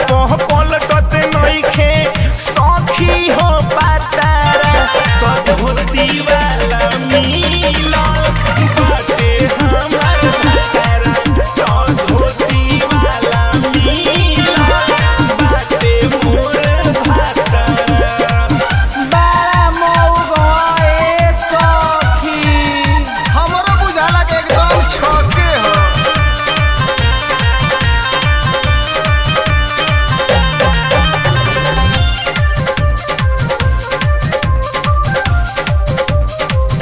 पोह पलटत नइखे सखी हो पातारा तो धोती वाला मिलल बाटे हमार पातारा तो धोती वाला मिलल बाटे मोर पातारा बड़ा मौग ए सखी। हमरो बुझाला के एकदम छके हो।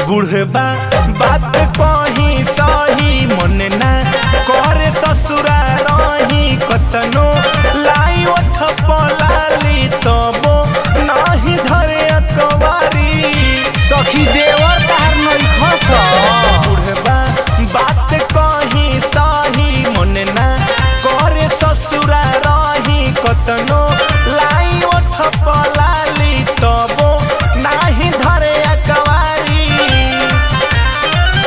बुढ़बा बात कही सही मन ना करे ससुरा रही कतनो लाई ओठ पलाली तबो नाही धरे अकवारी सखी देवर तार नहीं खस। बुढ़बा बात कही सही मन ना करे ससुरा रही कतनो लाई ओठ पलाली तबो नाही धरे अकवारी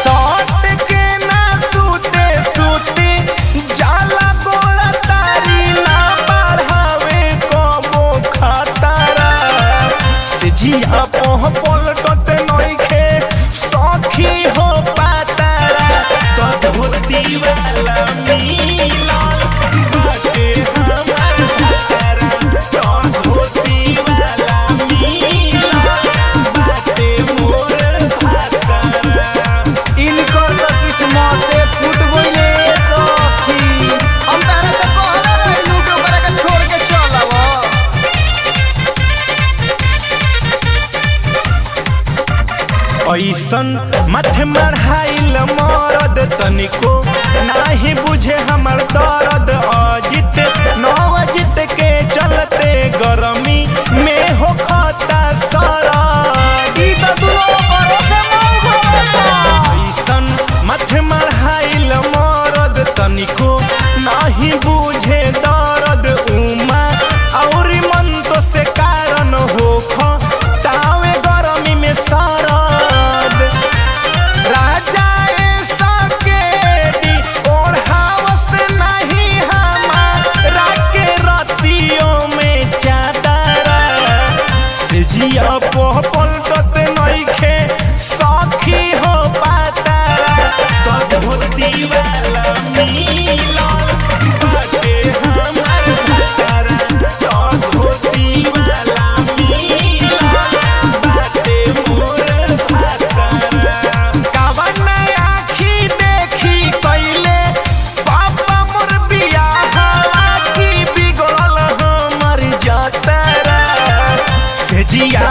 सट के ना सूते सूते जाला गोला तारी ना बढ़ावे कबो खतरा से जिया पोह पलटत नइखे सखी हो पातारा तो धोती वाला मिलल बाटे हमार पातारा तो धोती वाला मिलल बाटे मोर पातारा इनकर तो किस्मते फूट गइले सखी। हम तारा से कहला रहिलू कि ओकरा के छोड़ के चल आवा। ऐसन माथे मढ़ाइल मरद तनिको नाही बुझे हमर दर्द अजित नवजित के चलते गरमी में हो खता सरद ई तो दुनो करो से मौग होता। ऐसन माथे मढ़ाइल मरद तनिको नाही बुझे दर्द उमा और मन तो से कारण हो तावे गरमी में सरद राजा ऐसा केडी ओढ़ावस नहीं हमारा के रतियों में चादरा से जिया पोह पलटत नइखे सखी हो पातारा तो धोती वाला मिलल बाटे हमार पातारा तो धोती वाला मिलल बाटे मोर पातारा कावन आँखी देखी कइले पापा मोर बियाहवा की बिगड़ल हमर जतरा से जिया